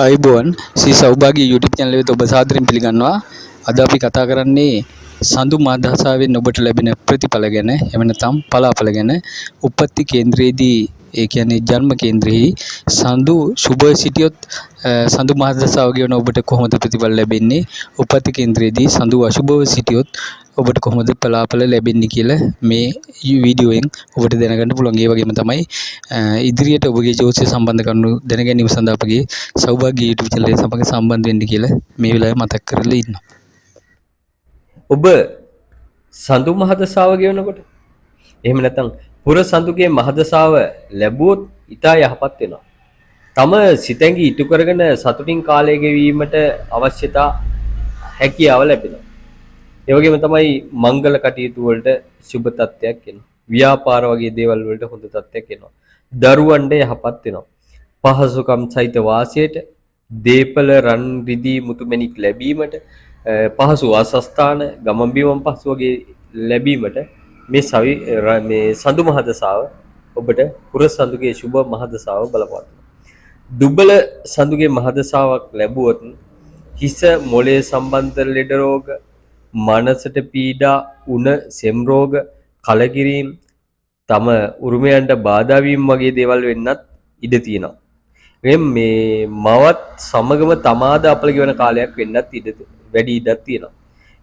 අයිබෝන් සී සෞභාගී YouTube channel එකට ඔබ සාදරයෙන් පිළිගන්නවා. අද අපි කතා කරන්නේ සඳු මහදහසාවෙන් ඔබට ලැබෙන ප්‍රතිඵල ගැන, එහෙම නැත්නම් පලාඵල ගැන. උපත්ති කේන්ද්‍රයේදී ඒ කියන්නේ ජන්ම කේන්ද්‍රෙහි සඳු සුබ සිටියොත් සඳු මහදහසාව ගෙවන ඔබට කොහොමද ප්‍රතිඵල ලැබෙන්නේ? උපත්ති කේන්ද්‍රයේදී සඳු අසුබව සිටියොත් ඔබට කොහොමද පලාඵල ලැබෙන්නේ කියලා මේ වීඩියෝයෙන් ඔබට දැනගන්න පුළුවන්. ඒ වගේම තමයි ඉදිරියට ඔබගේ ජෝතිෂ සම්බන්ධ කරුණු දැන ගැනීම සඳහා අපගේ සෞභාග්‍ය YouTube channel එක සමග සම්බන්ධ වෙන්න කියලා මේ වෙලාවේ මතක් කරලා ඉන්නවා. ඔබ සඳු මහදසාව ගෙවනකොට එහෙම නැත්නම් පුර සඳුගේ මහදසාව ලැබුවොත් ඉතා යහපත් වෙනවා. තම සිතැඟි ඉටු කරගෙන සතුටින් කාලය ගෙවීමට අවශ්‍යතා හැකියාව ලැබෙනවා. ඒ වගේම තමයි මංගල කටයුතු වලට සුබ තත්ත්වයක් එනවා. ව්‍යාපාර වගේ දේවල් වලට හොඳ තත්ත්වයක් එනවා. දරුවන්ට යහපත් වෙනවා. පහසුකම් සහිත වාසයට දීපල රන් රිදී මුතුමැණික් ලැබීමට පහසු වාසස්ථාන ගමන් බිමන් පහසු වගේ ලැබීමට මේ සඳු මහදසාව ඔබට පුර සඳුගේ සුබ මහදසාව බලපානවා. දුබල සඳුගේ මහදසාවක් ලැබුවොත් හිස මොළයේ සම්බන්ධ ලෙඩ රෝග, මනසට පීඩා, උණ සෙම් රෝග, කලකිරීම, තම උරුමයන්ට බාධා වීම වගේ දේවල් වෙන්නත් ඉඩ තියෙනවා. මේ මවත් සමගම තමාද අපල ගෙවන කාලයක් වෙන්නත් වැඩි ඉඩක් තියෙනවා.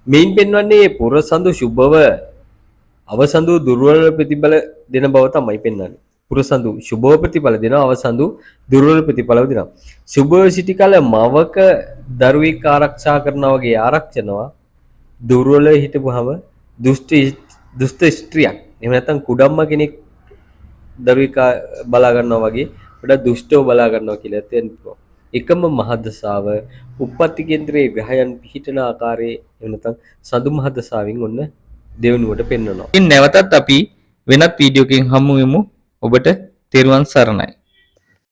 මේන් පෙන්වන්නේ පුරසඳු සුබව අවසඳු දුර්වල ප්‍රතිඵල දෙන බව තමයි පෙන්වන්නේ. පුරසඳු සුබව ප්‍රතිඵල දෙනවා, අවසඳු දුර්වල ප්‍රතිඵල දෙනවා. සුබව සිටි කල මවක දරුවෙක් ආරක්ෂා කරනවා වගේ ආරක්ෂනවා. දුර්වල හිටපුවම දුෂ්ට ස්ත්‍රියක් එහෙම නැත්නම් කුඩම්ම කෙනෙක් දරුවෙක් බලා ගන්නවා වගේ වඩා දුෂ්ටව බලා ගන්නවා කියලා තේරෙනවා. එකම මහදසාව උප්පත්ති කේන්ද්‍රයේ ග්‍රහයන් පිහිටන ආකාරයේ එහෙම නැත්නම් සඳු මහදසාවෙන් ඔන්න දෙවනුවට පෙන්වනවා. ඉතින් නැවතත් අපි වෙනත් වීඩියෝකින් හමු වෙමු. ඔබට තෙරුවන් සරණයි.